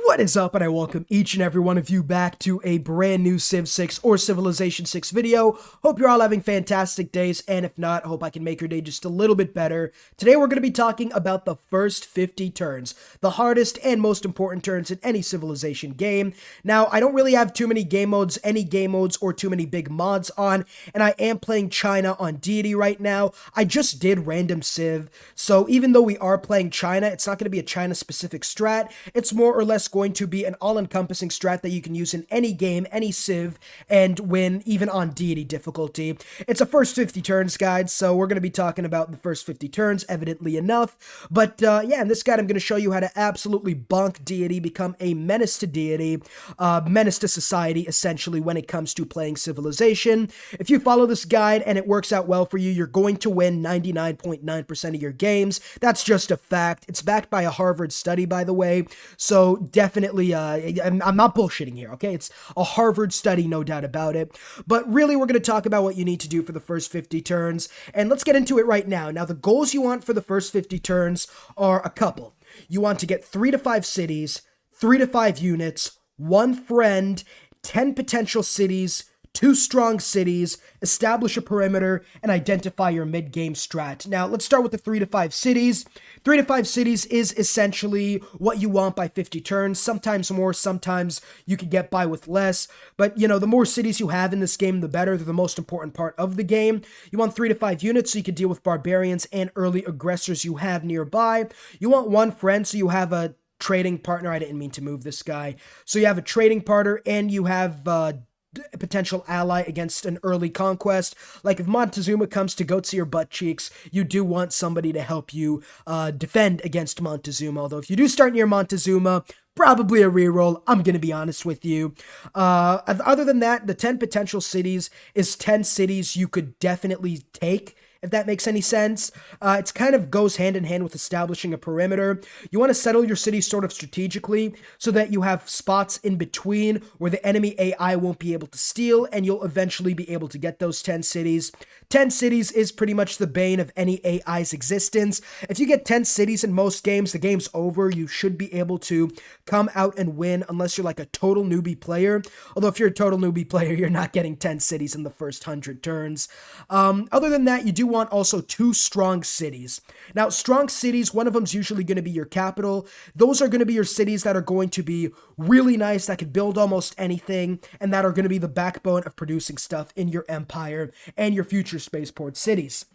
What is up, and I welcome each and every one of you back to a brand new Civ 6 or Civilization 6 video. Hope you're all having fantastic days, and if not, hope I can make your day just a little bit better. Today we're going to be talking about the first 50 turns, the hardest and most important turns in any Civilization game. Now, I don't really have too many game modes, or too many big mods on, and I am playing China on deity right now. I just did random Civ, so even though we are playing China, it's not going to be a China-specific strat. It's more or less going to be an all-encompassing strat that you can use in any game, any Civ, and win even on deity difficulty. It's a first 50 turns guide, so we're going to be talking about the first 50 turns, evidently enough. But yeah, in this guide I'm going to show you how to absolutely bonk deity, become a menace to deity, menace to society, essentially, when it comes to playing Civilization. If you follow this guide and it works out well for you, you're going to win 99.9% of your games. That's just a fact. It's backed by a Harvard study, by the way, so definitely, I'm not bullshitting here, okay? It's a Harvard study, no doubt about it. But really, we're going to talk about what you need to do for the first 50 turns, and let's get into it right now. Now, the goals you want for the first 50 turns are a couple. You want to get 3 to 5 cities, 3 to 5 units, 1 friend, 10 potential cities, 2 strong cities, establish a perimeter, and identify your mid-game strat. Now, let's start with the 3 to 5 cities. 3 to 5 cities is essentially what you want by 50 turns. Sometimes more, sometimes you could get by with less. But, you know, the more cities you have in this game, the better. They're the most important part of the game. You want 3 to 5 units so you can deal with barbarians and early aggressors you have nearby. You want 1 friend so you have a trading partner. I didn't mean to move this guy. So you have a trading partner and you have a potential ally against an early conquest. Like if Montezuma comes to goat to your butt cheeks, you do want somebody to help you defend against Montezuma. Although if you do start near Montezuma, probably a reroll, I'm going to be honest with you. Other than that, the 10 potential cities is 10 cities you could definitely take, if that makes any sense. It's kind of goes hand in hand with establishing a perimeter. You want to settle your city sort of strategically so that you have spots in between where the enemy AI won't be able to steal, and you'll eventually be able to get those 10 cities. 10 cities is pretty much the bane of any AI's existence. If you get 10 cities in most games, the game's over. You should be able to come out and win unless you're like a total newbie player. Although if you're a total newbie player, you're not getting 10 cities in the first 100 turns. Other than that, you do want also 2 strong cities. Now, strong cities, one of them's usually going to be your capital. Those are going to be your cities that are going to be really nice, that could build almost anything, and that are going to be the backbone of producing stuff in your empire and your future spaceport cities.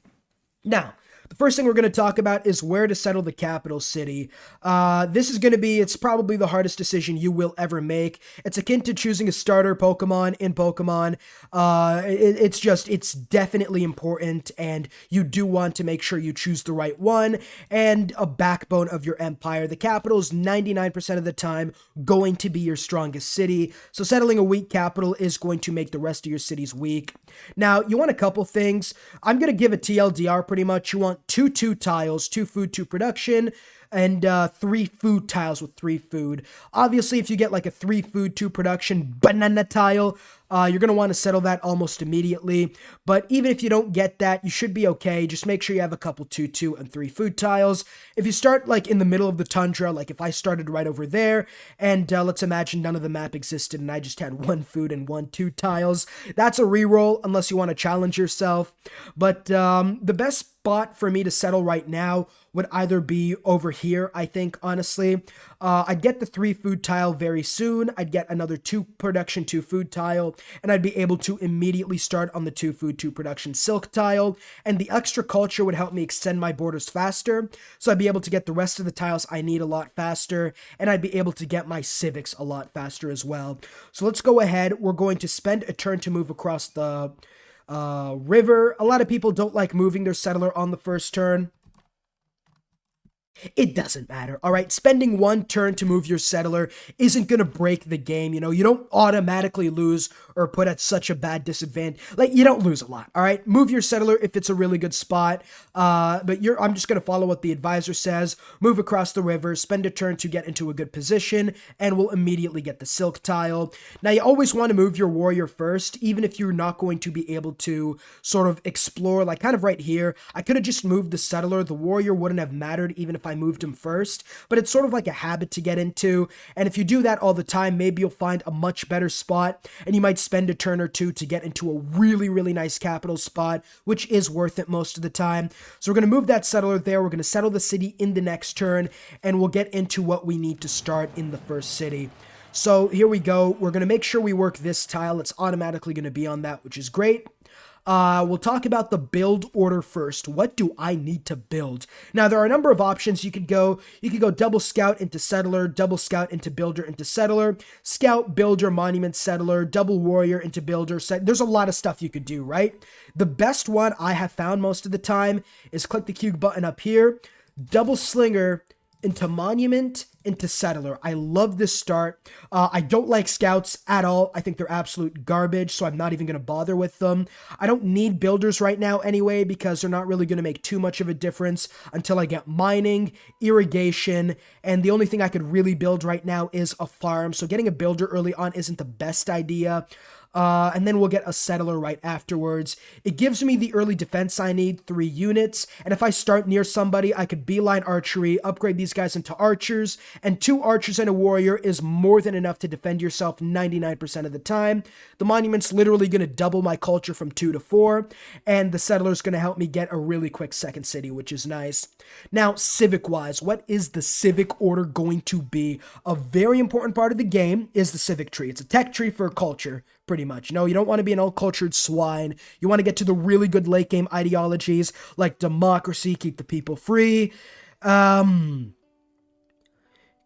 Now, the first thing we're going to talk about is where to settle the capital city. This is going to be, it's probably the hardest decision you will ever make. It's akin to choosing a starter Pokemon in Pokemon. It's definitely important, and you do want to make sure you choose the right one and a backbone of your empire. The capital is 99% of the time going to be your strongest city, so settling a weak capital is going to make the rest of your cities weak. Now, you want a couple things. I'm going to give a TLDR pretty much. You want 2 tiles, 2 food, 2 production, and 3 food tiles with 3 food. Obviously, if you get like a 3 food, 2 production banana tile, you're going to want to settle that almost immediately. But even if you don't get that, you should be okay. Just make sure you have a couple 2, 2, and 3 food tiles. If you start like in the middle of the tundra, like if I started right over there, and let's imagine none of the map existed and I just had 1 food and 1 2 tiles, that's a reroll unless you want to challenge yourself. But the best spot for me to settle right now would either be over here, I think, honestly. I'd get the 3 food tile very soon. I'd get another 2 production, 2 food tile, and I'd be able to immediately start on the 2 food, 2 production silk tile, and the extra culture would help me extend my borders faster, so I'd be able to get the rest of the tiles I need a lot faster, and I'd be able to get my civics a lot faster as well. So let's go ahead. We're going to spend a turn to move across the river. A lot of people don't like moving their settler on the first turn. It doesn't matter, all right? Spending 1 turn to move your settler isn't going to break the game, you know? You don't automatically lose or put at such a bad disadvantage. Like, you don't lose a lot, all right? Move your settler if it's a really good spot, but I'm just going to follow what the advisor says. Move across the river, spend a turn to get into a good position, and we'll immediately get the silk tile. Now, you always want to move your warrior first, even if you're not going to be able to sort of explore, like kind of right here. I could have just moved the settler. The warrior wouldn't have mattered even if I moved them first, but it's sort of like a habit to get into. And if you do that all the time, maybe you'll find a much better spot, and you might spend a turn or two to get into a really, really nice capital spot, which is worth it most of the time. So we're going to move that settler there. We're going to settle the city in the next turn, and we'll get into what we need to start in the first city. So here we go. We're going to make sure we work this tile. It's automatically going to be on that, which is great. We'll talk about the build order first. What do I need to build? Now, there are a number of options you could go. You could go double scout into settler, double scout into builder into settler, scout, builder, monument, settler, double warrior into builder. There's a lot of stuff you could do, right? The best one I have found most of the time is click the Q button up here, double slinger into monument, into settler. I love this start. I don't like scouts at all. I think they're absolute garbage, so I'm not even going to bother with them. I don't need builders right now anyway, because they're not really going to make too much of a difference until I get mining, irrigation, and the only thing I could really build right now is a farm. So getting a builder early on isn't the best idea. And then we'll get a settler right afterwards. It gives me the early defense I need, 3 units, and if I start near somebody, I could beeline archery, upgrade these guys into archers, and 2 archers and a warrior is more than enough to defend yourself 99% of the time. The monument's literally going to double my culture from 2 to 4, and the settler's going to help me get a really quick second city, which is nice. Now, civic-wise, what is the civic order going to be? A very important part of the game is the civic tree. It's a tech tree for culture, pretty much. You don't want to be an uncultured swine. You want to get to the really good late game ideologies like democracy, keep the people free.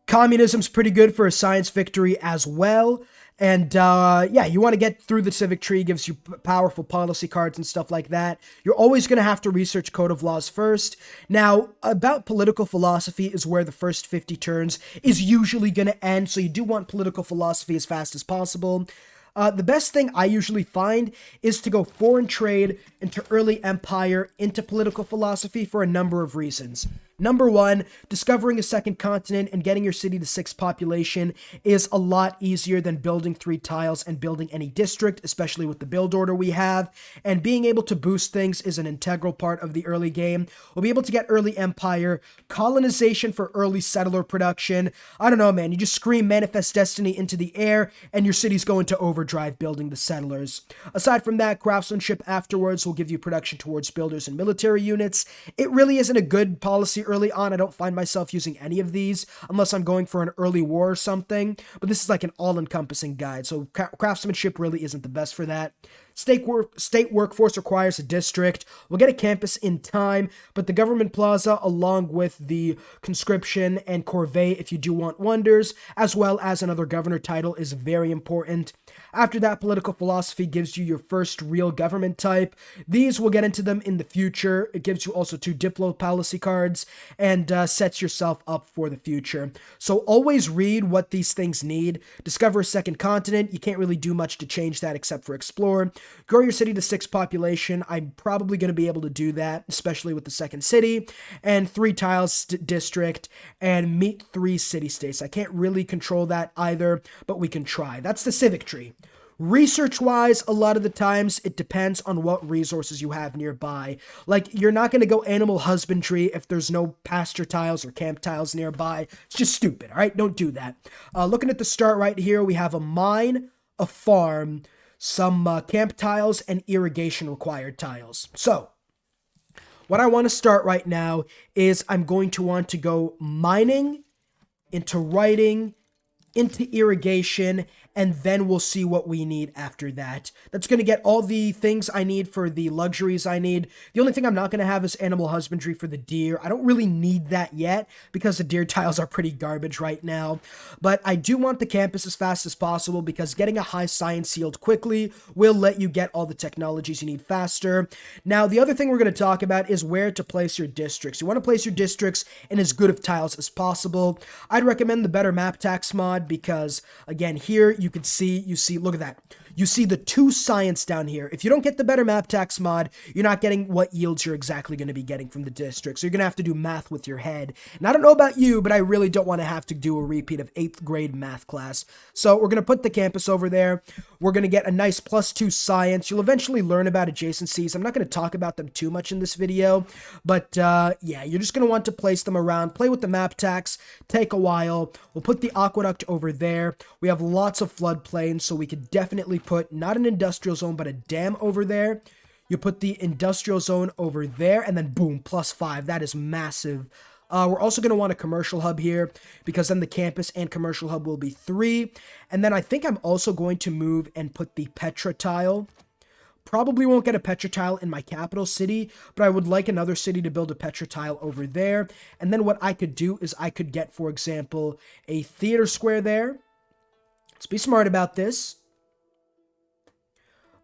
Communism's pretty good for a science victory as well. And yeah, you want to get through the civic tree, gives you powerful policy cards and stuff like that. You're always going to have to research code of laws first. Now, about political philosophy is where the first 50 turns is usually going to end, so you do want political philosophy as fast as possible. The best thing I usually find is to go foreign trade into early empire into political philosophy for a number of reasons. Number 1, discovering a second continent and getting your city to 6 population is a lot easier than building 3 tiles and building any district, especially with the build order we have. And being able to boost things is an integral part of the early game. We'll be able to get early empire, colonization for early settler production. I don't know, man. You just scream manifest destiny into the air and your city's going to overdrive building the settlers. Aside from that, craftsmanship afterwards will give you production towards builders and military units. It really isn't a good policy early on. I don't find myself using any of these unless I'm going for an early war or something, but this is like an all-encompassing guide, so craftsmanship really isn't the best for that. State workforce requires a district. We'll get a campus in time, but the government plaza, along with the conscription and corvée if you do want wonders, as well as another governor title, is very important. After that, political philosophy gives you your first real government type. These, we'll get into them in the future. It gives you also 2 Diplo policy cards and sets yourself up for the future. So always read what these things need. Discover a second continent. You can't really do much to change that except for explore. Grow your city to 6 population. I'm probably going to be able to do that, especially with the second city. And 3 tiles district and meet 3 city-states. I can't really control that either, but we can try. That's the civic tree. Research-wise, a lot of the times, it depends on what resources you have nearby. Like, you're not going to go animal husbandry if there's no pasture tiles or camp tiles nearby. It's just stupid, all right? Don't do that. Looking at the start right here, we have a mine, a farm, some camp tiles, and irrigation required tiles. So, what I want to start right now is I'm going to want to go mining, into writing, into irrigation, and then we'll see what we need after that. That's going to get all the things I need for the luxuries I need. The only thing I'm not going to have is animal husbandry for the deer. I don't really need that yet because the deer tiles are pretty garbage right now. But I do want the campus as fast as possible because getting a high science yield quickly will let you get all the technologies you need faster. Now, the other thing we're going to talk about is where to place your districts. You want to place your districts in as good of tiles as possible. I'd recommend the better map tax mod because, again, here you see, look at that. you see the 2 science down here. If you don't get the better map tax mod, you're not getting what yields you're exactly going to be getting from the district. So you're going to have to do math with your head. And I don't know about you, but I really don't want to have to do a repeat of 8th grade math class. So we're going to put the campus over there. We're going to get a nice +2 science. You'll eventually learn about adjacencies. I'm not going to talk about them too much in this video, but yeah, you're just going to want to place them around, play with the map tax, take a while. We'll put the aqueduct over there. We have lots of floodplains, so we could definitely put not an industrial zone, but a dam over there. You put the industrial zone over there, and then boom, +5. That is massive. We're also going to want a commercial hub here, because then the campus and commercial hub will be 3. And then I think I'm also going to move and put the Petra tile. Probably won't get a Petra tile in my capital city, but I would like another city to build a Petra tile over there. And then what I could do is I could get, for example, a theater square there. Let's be smart about this.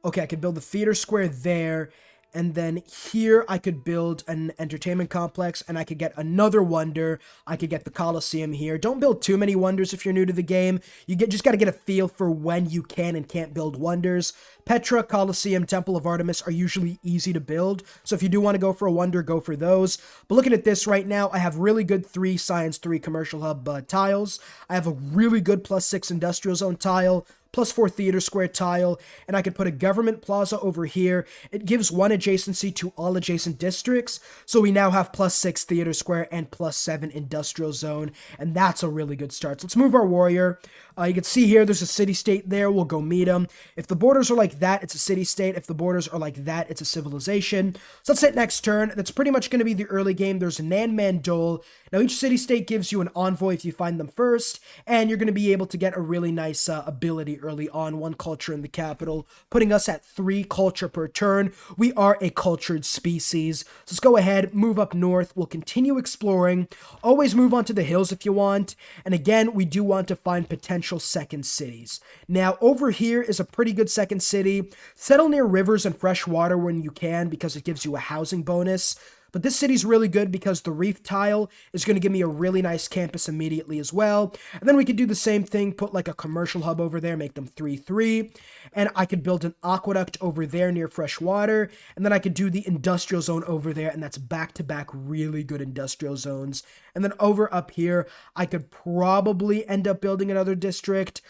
Okay, I could build the theater square there, and then here I could build an entertainment complex, and I could get another wonder. I could get the Coliseum here. Don't build too many wonders if you're new to the game. You just got to get a feel for when you can and can't build wonders. Petra, Coliseum, Temple of Artemis are usually easy to build, so if you do want to go for a wonder, go for those. But looking at this right now, I have really good 3 Science 3 Commercial Hub tiles. I have a really good +6 Industrial Zone tile, +4 theater square tile, and I could put a government plaza over here. It gives 1 adjacency to all adjacent districts, so we now have +6 theater square and +7 industrial zone, and that's a really good start. So let's move our warrior. You can see here there's a city-state there. We'll go meet them. If the borders are like that, it's a city-state. If the borders are like that, it's a civilization. So let's hit next turn. That's pretty much going to be the early game. There's Nan Mandol. Now each city-state gives you an envoy if you find them first, and you're going to be able to get a really nice ability early on, 1 culture in the capital, putting us at 3 culture per turn. We are a cultured species. So let's go ahead, move up north. We'll continue exploring. Always move on to the hills if you want. And again, we do want to find potential second cities. Now, over here is a pretty good second city. Settle near rivers and fresh water when you can, because it gives you a housing bonus. But this city's really good because the reef tile is going to give me a really nice campus immediately as well. And then we could do the same thing, put like a commercial hub over there, make them 3-3. And I could build an aqueduct over there near fresh water. And then I could do the industrial zone over there, and that's back-to-back really good industrial zones. And then over up here, I could probably end up building another district.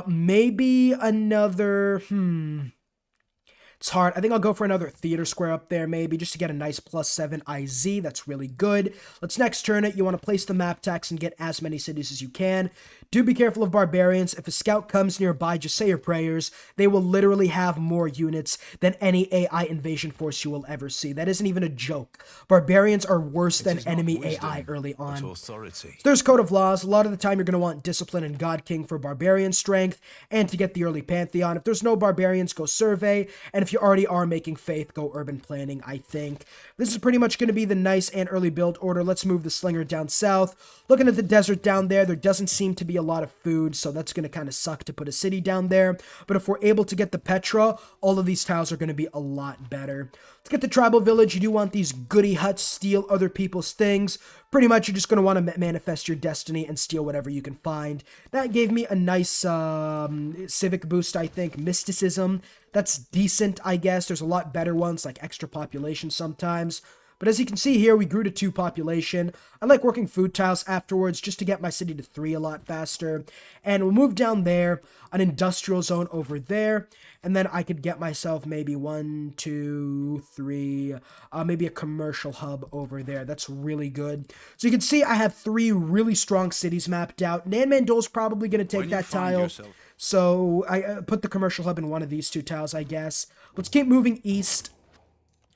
Maybe another, It's hard. I think I'll go for another theater square up there, maybe, just to get a nice +7 IZ. That's really good. Let's next turn it. You want to place the map tax and get as many cities as you can. Do be careful of barbarians. If a scout comes nearby, just say your prayers. They will literally have more units than any AI invasion force you will ever see. That isn't even a joke. Barbarians are worse than enemy wisdom, AI early on. Authority. So there's Code of Laws. A lot of the time you're going to want Discipline and God King for barbarian strength and to get the early Pantheon. If there's no barbarians, go Survey. And if you already are making Faith, go Urban Planning, I think. This is pretty much going to be the nice and early build order. Let's move the Slinger down south. Looking at the desert down there doesn't seem to be a lot of food, so that's going to kind of suck to put a city down there. But if we're able to get the Petra, all of these tiles are going to be a lot better. Let's get the tribal village. You do want these goody huts, steal other people's things. Pretty much you're just going to want to manifest your destiny and steal whatever you can find. That gave me a nice civic boost, I think. Mysticism. That's decent, I guess. There's a lot better ones, like extra population sometimes. But as you can see here, we grew to 2 population. I like working food tiles afterwards just to get my city to 3 a lot faster. And we'll move down there, an industrial zone over there. And then I could get myself maybe 1, 2, 3, maybe a commercial hub over there. That's really good. So you can see I have 3 really strong cities mapped out. Nan Mandol's probably going to take that tile. So I put the commercial hub in one of these 2 tiles, I guess. Let's keep moving east.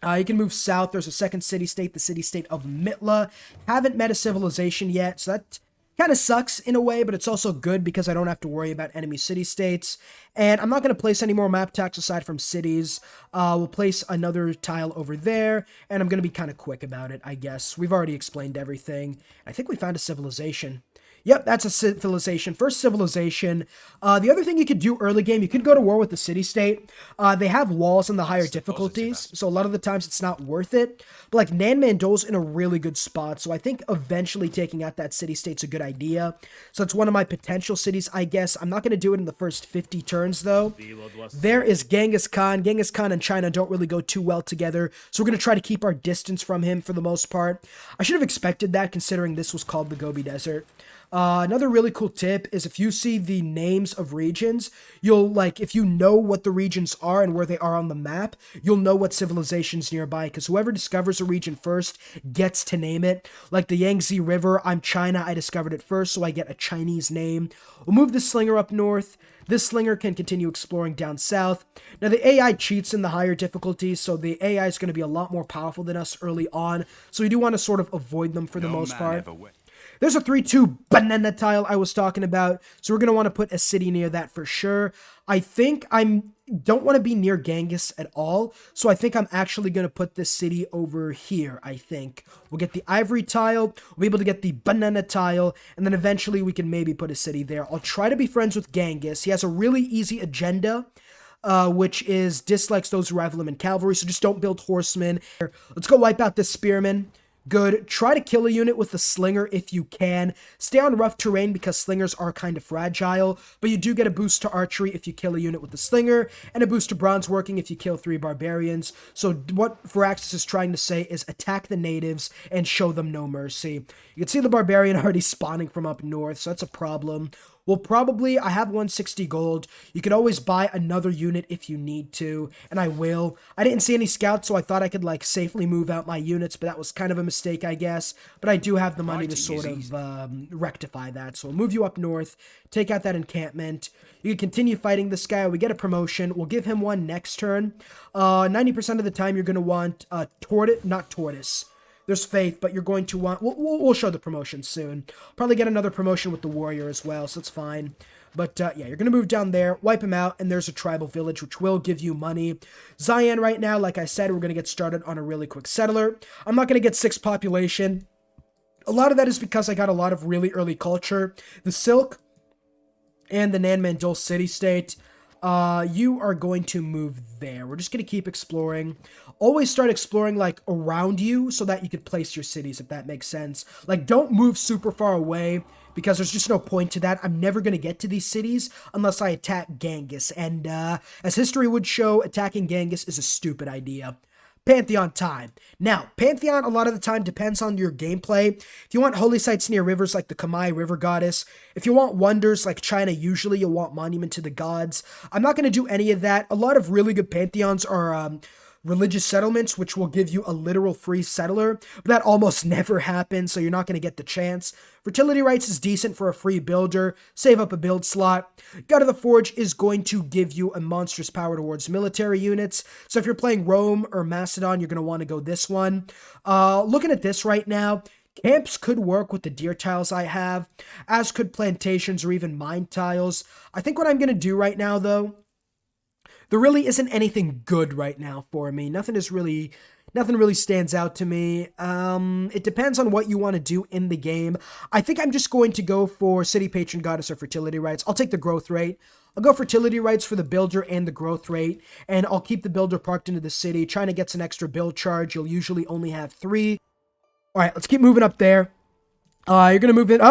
You can move south. There's a second city-state, the city-state of Mitla. Haven't met a civilization yet, so that kind of sucks in a way, but it's also good because I don't have to worry about enemy city-states. And I'm not going to place any more map tax aside from cities. We'll place another tile over there, and I'm going to be kind of quick about it, I guess. We've already explained everything. I think we found a civilization. Yep, that's a civilization. First civilization. The other thing you could do early game, you could go to war with the city-state. They have walls in the higher difficulties, so a lot of the times it's not worth it. But like Nan Mandol's in a really good spot, so I think eventually taking out that city-state's a good idea. So it's one of my potential cities, I guess. I'm not going to do it in the first 50 turns, though. There is Genghis Khan. Genghis Khan and China don't really go too well together, so we're going to try to keep our distance from him for the most part. I should have expected that, considering this was called the Gobi Desert. Another really cool tip is if you see the names of regions, if you know what the regions are and where they are on the map, you'll know what civilization's nearby, because whoever discovers a region first gets to name it. Like the Yangtze River, I'm China, I discovered it first, so I get a Chinese name. We'll move the Slinger up north. This Slinger can continue exploring down south. Now, the AI cheats in the higher difficulties, so the AI is going to be a lot more powerful than us early on, so we do want to sort of avoid them for the most part. There's a 3-2 banana tile I was talking about, so we're going to want to put a city near that for sure. I think don't want to be near Genghis at all, so I think I'm actually going to put this city over here, I think. We'll get the ivory tile, we'll be able to get the banana tile, and then eventually we can maybe put a city there. I'll try to be friends with Genghis. He has a really easy agenda, which is dislikes those who rival him in cavalry, so just don't build horsemen. Let's go wipe out this spearman. Good. Try to kill a unit with the Slinger if you can. Stay on rough terrain because Slingers are kind of fragile, but you do get a boost to archery if you kill a unit with the Slinger, and a boost to bronze working if you kill 3 barbarians. So what Firaxis is trying to say is attack the natives and show them no mercy. You can see the barbarian already spawning from up north, so that's a problem. I have 160 gold. You could always buy another unit if you need to, and I will. I didn't see any scouts, so I thought I could, safely move out my units, but that was kind of a mistake, I guess. But I do have the money to sort of rectify that, so I'll move you up north, take out that encampment. You can continue fighting this guy. We get a promotion. We'll give him one next turn. 90% of the time, you're going to want tortoise. There's faith, but you're going to want... We'll show the promotion soon. Probably get another promotion with the warrior as well, so it's fine. But, yeah, you're going to move down there, wipe him out, and there's a tribal village, which will give you money. Zion right now, like I said, we're going to get started on a really quick settler. I'm not going to get 6 population. A lot of that is because I got a lot of really early culture. The Silk and the Nan Mandol city-state... you are going to move there. We're just going to keep exploring. Always start exploring, around you so that you could place your cities, if that makes sense. Don't move super far away because there's just no point to that. I'm never going to get to these cities unless I attack Genghis. And, as history would show, attacking Genghis is a stupid idea. Pantheon time. Now, Pantheon a lot of the time depends on your gameplay. If you want holy sites near rivers like the Kamai River Goddess, if you want wonders like China, usually you'll want Monument to the Gods. I'm not going to do any of that. A lot of really good Pantheons are religious settlements, which will give you a literal free settler, but that almost never happens, so you're not going to get the chance. Fertility Rites is decent for a free builder. Save up a build slot. God of the Forge is going to give you a monstrous power towards military units, so if you're playing Rome or Macedon, you're going to want to go this one. Looking at this right now, camps could work with the deer tiles I have, as could plantations or even mine tiles. I think what I'm going to do right now, though, there really isn't anything good right now for me. Nothing really stands out to me. It depends on what you want to do in the game. I think I'm just going to go for City Patron Goddess or Fertility Rites. I'll take the growth rate. I'll go Fertility Rites for the builder and the growth rate, and I'll keep the builder parked into the city. China gets an extra build charge. You'll usually only have 3. All right, let's keep moving up there. You're gonna move in.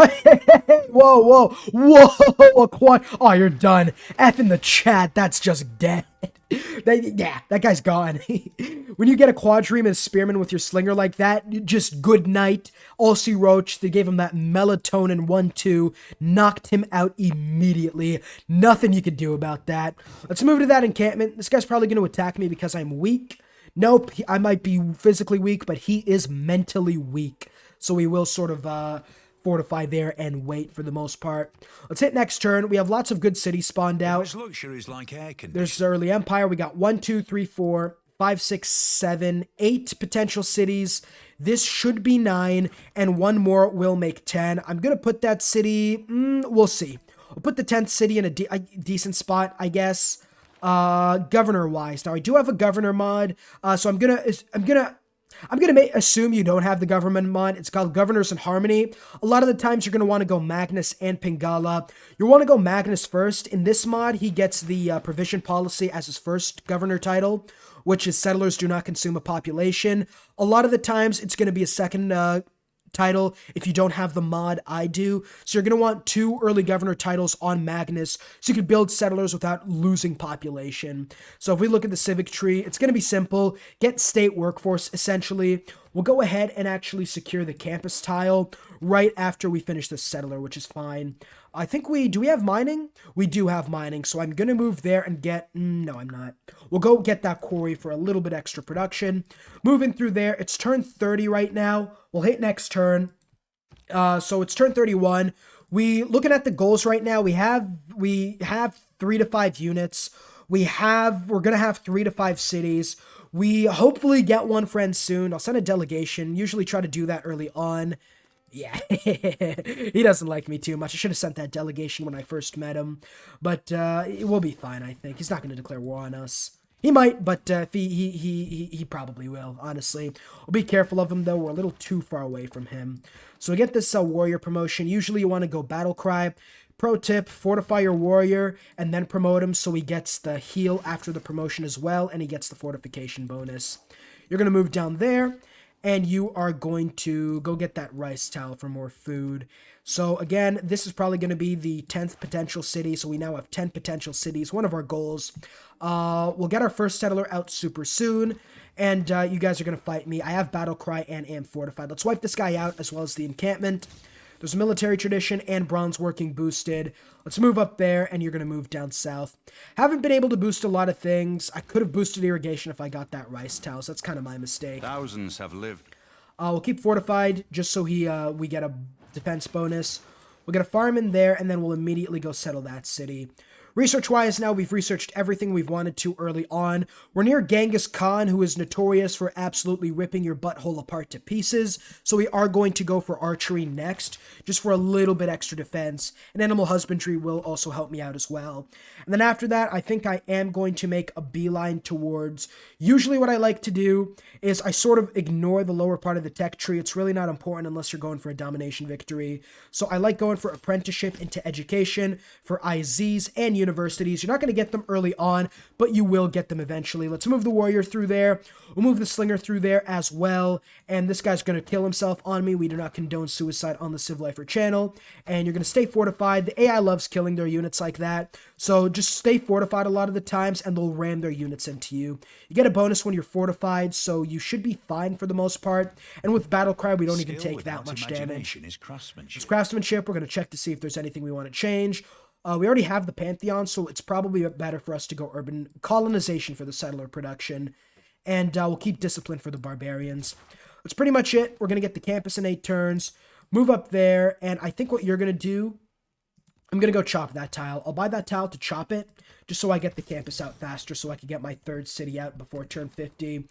Oh, whoa, a quad. Oh, you're done. F in the chat. That's just dead. That guy's gone. When you get a quadreme and a spearman with your slinger like that, just good night. Ulci Roach, they gave him that melatonin 1-2, knocked him out immediately. Nothing you could do about that. Let's move to that encampment. This guy's probably going to attack me because I'm weak. Nope, I might be physically weak, but he is mentally weak. So we will sort of fortify there and wait for the most part. Let's hit next turn. We have lots of good cities spawned out. There's the early empire. We got 1, 2, 3, 4, 5, 6, 7, 8 potential cities. This should be 9, and one more will make 10. I'm going to put that city, we'll see. We'll put the 10th city in a decent spot, I guess. Governor-wise. Now, I do have a governor mod, so I'm gonna I'm going to assume you don't have the government mod. It's called Governors in Harmony. A lot of the times you're going to want to go Magnus and Pingala. You want to go Magnus first. In this mod, he gets the provision policy as his first governor title, which is settlers do not consume a population. A lot of the times it's going to be a second title if you don't have the mod I do. So you're going to want 2 early governor titles on Magnus so you can build settlers without losing population. So if we look at the civic tree, it's going to be simple. Get state workforce essentially. We'll go ahead and actually secure the campus tile right after we finish the settler, which is fine. I think do we have mining? We do have mining, so I'm going to move there and get, no, I'm not. We'll go get that quarry for a little bit extra production. Moving through there, it's turn 30 right now. We'll hit next turn. So it's turn 31. Looking at the goals right now, we have 3 to 5 units. We're going to have 3 to 5 cities. We hopefully get one friend soon. I'll send a delegation. Usually try to do that early on. Yeah, he doesn't like me too much. I should have sent that delegation when I first met him. But it will be fine, I think. He's not going to declare war on us. He might, but he probably will, honestly. We'll be careful of him, though. We're a little too far away from him. So we get this warrior promotion. Usually you want to go battle cry. Pro tip, fortify your warrior and then promote him so he gets the heal after the promotion as well, and he gets the fortification bonus. You're going to move down there, and you are going to go get that rice towel for more food. So again, this is probably going to be the 10th potential city, so we now have 10 potential cities, one of our goals. We'll get our first settler out super soon, and you guys are going to fight me. I have battle cry and am fortified. Let's wipe this guy out as well as the encampment. There's military tradition and bronze working boosted. Let's move up there, and you're going to move down south. Haven't been able to boost a lot of things. I could have boosted irrigation if I got that rice towel, so that's kind of my mistake. Thousands have lived. We'll keep fortified just so we get a defense bonus. We'll get a farm in there, and then we'll immediately go settle that city. Research-wise now, we've researched everything we've wanted to early on. We're near Genghis Khan, who is notorious for absolutely ripping your butthole apart to pieces, so we are going to go for archery next, just for a little bit extra defense, and animal husbandry will also help me out as well. And then after that, I think I am going to make a beeline towards, usually what I like to do is I sort of ignore the lower part of the tech tree. It's really not important unless you're going for a domination victory. So I like going for apprenticeship into education, for IZs and universities. You're not going to get them early on, but you will get them eventually. Let's move the warrior through there. We'll move the slinger through there as well. And this guy's going to kill himself on me. We do not condone suicide on the TheCivLifeR channel. And you're going to stay fortified. The AI loves killing their units like that. So just stay fortified a lot of the times, and they'll ram their units into you. You get a bonus when you're fortified, so you should be fine for the most part. And with battle cry, we don't even take that much damage. Is craftsmanship. It's craftsmanship. We're going to check to see if there's anything we want to change. We already have the Pantheon, so it's probably better for us to go urban colonization for the settler production. And we'll keep discipline for the barbarians. That's pretty much it. We're going to get the campus in 8 turns. Move up there, and I think what you're going to do, I'm going to go chop that tile. I'll buy that tile to chop it, just so I get the campus out faster, so I can get my 3rd city out before turn 50.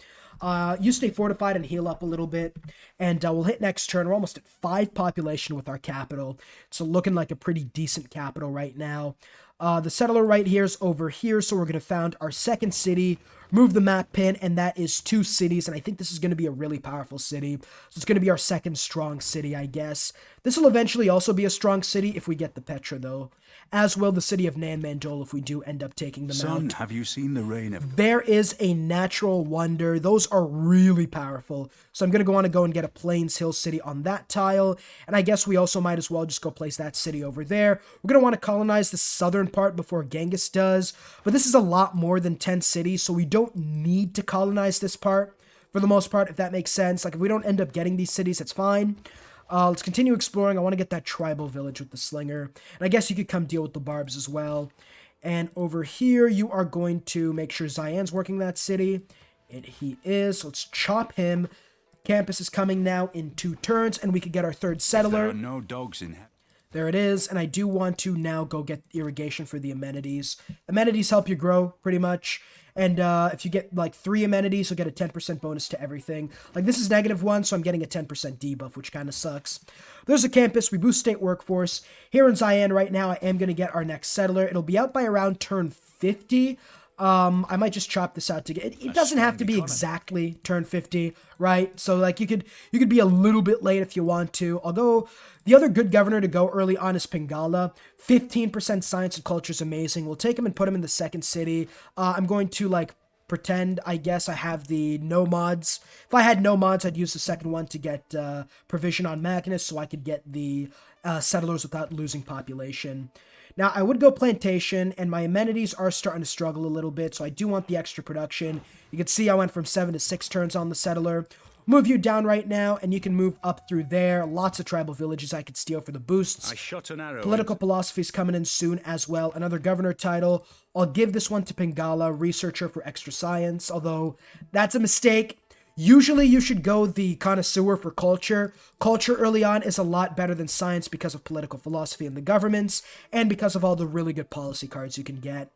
You stay fortified and heal up a little bit, and we'll hit next turn. We're almost at 5 population with our capital, so looking like a pretty decent capital right now. The settler right here is over here, so we're going to found our 2nd city, move the map pin, and that is 2 cities, and I think this is going to be a really powerful city. So it's going to be our 2nd strong city, I guess. This will eventually also be a strong city if we get the Petra, though, as will the city of Nan Mandol if we do end up taking them Son, out. have you seen the rain of... There is a natural wonder. Those are really powerful. So I'm going to go and get a Plains Hill city on that tile. And I guess we also might as well just go place that city over there. We're going to want to colonize the southern part before Genghis does. But this is a lot more than 10 cities, so we don't need to colonize this part for the most part, if that makes sense. Like, if we don't end up getting these cities, it's fine. Let's continue exploring. I want to get that tribal village with the slinger. And I guess you could come deal with the barbs as well. And over here, you are going to make sure Zian's working that city. And he is. So let's chop him. Campus is coming now in 2 turns, and we could get our 3rd settler. There are no dogs in... There it is, and I do want to now go get irrigation for the amenities. Amenities help you grow, pretty much. And if you get, like, 3 amenities, you'll get a 10% bonus to everything. Like, this is -1, so I'm getting a 10% debuff, which kind of sucks. There's a campus. We boost state workforce. Here in Zion right now, I am going to get our next settler. It'll be out by around turn 50. I might just chop this out to get it doesn't have to be exactly turn 50, right? So like you could be a little bit late if you want to. Although the other good governor to go early on is Pingala. 15% science and culture is amazing. We'll take him and put him in the second city. I'm going to like pretend, I guess, I have the no mods. If I had no mods, I'd use the second one to get provision on Magnus so I could get the settlers without losing population. Now, I would go plantation, and my amenities are starting to struggle a little bit, so I do want the extra production. You can see I went from 7 to 6 turns on the settler. Move you down right now, and you can move up through there. Lots of tribal villages I could steal for the boosts. I shot an arrow. Political philosophy's coming in soon as well. Another governor title. I'll give this one to Pingala, researcher for extra science, although that's a mistake. Usually you should go the connoisseur for culture. Culture early on is a lot better than science because of political philosophy and the governments, and because of all the really good policy cards you can get.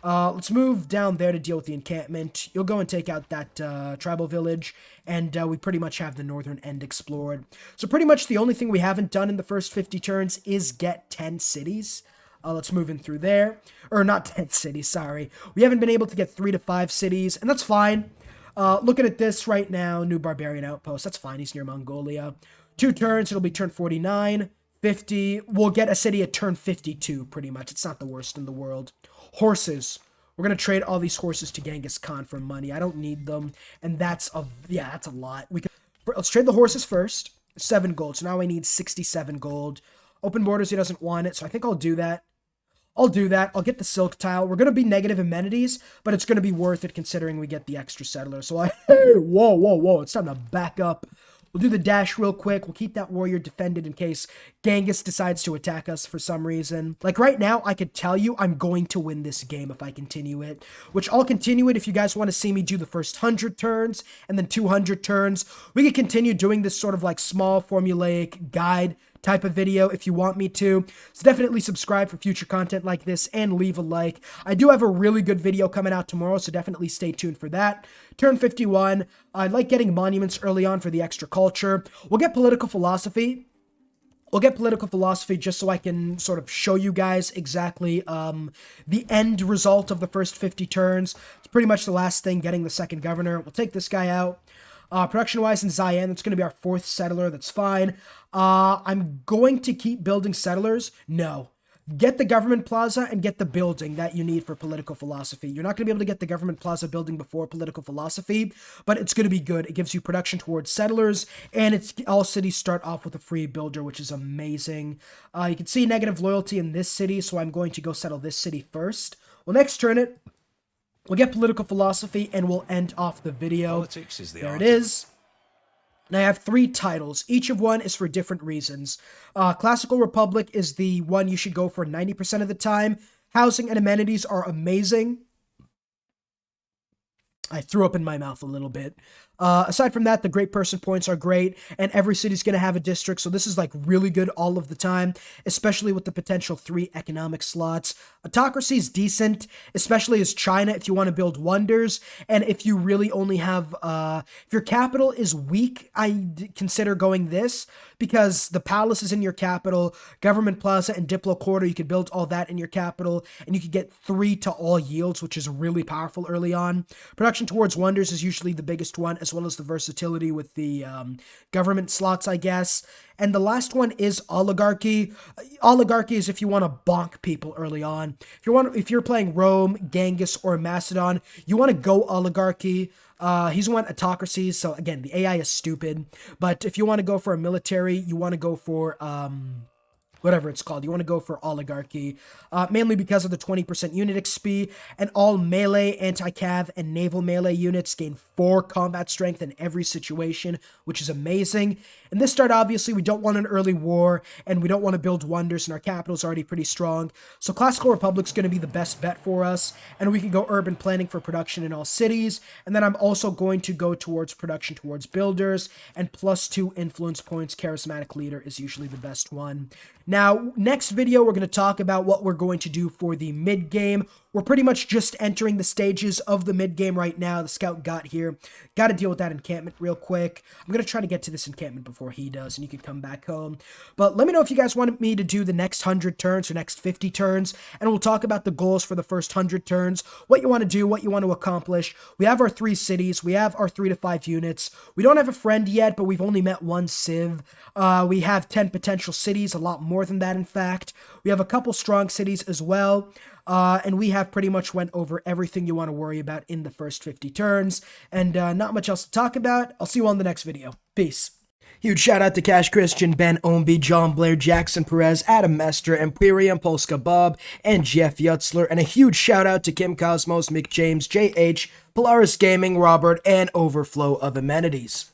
Let's move down there to deal with the encampment. You'll go and take out that tribal village, and we pretty much have the northern end explored. So pretty much the only thing we haven't done in the first 50 turns is get 10 cities. Let's move in through there. Or not 10 cities, sorry. We haven't been able to get 3 to 5 cities, and that's fine. Looking at this right now, new barbarian outpost. That's fine. He's near Mongolia. 2 turns. It'll be turn 49, 50. We'll get a city at turn 52, pretty much. It's not the worst in the world. Horses. We're going to trade all these horses to Genghis Khan for money. I don't need them. And that's a lot. Let's trade the horses first. 7 gold. So now I need 67 gold. Open borders, he doesn't want it. So I think I'll do that. I'll get the silk tile. We're going to be negative amenities, but it's going to be worth it considering we get the extra settler. So whoa. It's time to back up. We'll do the dash real quick. We'll keep that warrior defended in case Genghis decides to attack us for some reason. Like right now, I could tell you I'm going to win this game if I continue it, which I'll continue it if you guys want to see me do the first 100 turns and then 200 turns. We could continue doing this sort of like small formulaic guide type of video if you want me to. So definitely subscribe for future content like this and leave a like. I do have a really good video coming out tomorrow, so definitely stay tuned for that. Turn 51. I like getting monuments early on for the extra culture. We'll get political philosophy. Just so I can sort of show you guys exactly the end result of the first 50 turns. It's pretty much the last thing, getting the second governor. We'll take this guy out. Production-wise in Zayan, that's going to be our 4th settler. That's fine. I'm going to keep building settlers. No. Get the government plaza and get the building that you need for political philosophy. You're not going to be able to get the government plaza building before political philosophy, but it's going to be good. It gives you production towards settlers, and all cities start off with a free builder, which is amazing. You can see negative loyalty in this city, so I'm going to go settle this city first. We'll next turn it. We'll get political philosophy, and we'll end off the video. Politics is the There art. it is. And I have 3 titles. Each of one is for different reasons. Classical Republic is the one you should go for 90% of the time. Housing and amenities are amazing. I threw up in my mouth a little bit. Aside from that, the great person points are great, and every city's going to have a district, so this is like really good all of the time, especially with the potential 3 economic slots. Autocracy is decent, especially as China if you want to build wonders, and if you really only have, if your capital is weak, consider going this, because the palace is in your capital, government plaza and diplo quarter, you could build all that in your capital, and you could get 3 to all yields, which is really powerful early on. Production towards wonders is usually the biggest one, as well as the versatility with the government slots, I guess. And the last one is oligarchy. Oligarchy is if you want to bonk people early on. If you're playing Rome, Genghis, or Macedon, you want to go oligarchy. He's want autocracies, so again, the AI is stupid. But if you want to go for a military, you want to go for whatever it's called. You want to go for oligarchy, mainly because of the 20% unit XP, and all melee, anti-cav, and naval melee units gain 4 combat strength in every situation, which is amazing. In this start, obviously, we don't want an early war, and we don't want to build wonders, and our capital's already pretty strong. So Classical Republic's going to be the best bet for us, and we can go urban planning for production in all cities, and then I'm also going to go towards production towards builders, and +2 influence points. Charismatic leader is usually the best one. Now, next video, we're going to talk about what we're going to do for the mid-game. We're pretty much just entering the stages of the mid-game right now. The scout got here. Got to deal with that encampment real quick. I'm going to try to get to this encampment before before he does, and you could come back home. But let me know if you guys want me to do the next 100 turns or next 50 turns, and we'll talk about the goals for the first 100 turns, what you want to do, what you want to accomplish. We have our 3 cities, we have our 3 to 5 units. We don't have a friend yet, but we've only met 1 civ. We have 10 potential cities, a lot more than that, in fact. We have a couple strong cities as well. And we have pretty much went over everything you want to worry about in the first 50 turns. And not much else to talk about. I'll see you on the next video. Peace. Huge shout out to Cash Christian, Ben Omby, John Blair, Jackson Perez, Adam Mester, Empyrean, Polska Bob, and Jeff Yutzler. And a huge shout out to Kim Cosmos, Mick James, JH, Polaris Gaming, Robert, and Overflow of Amenities.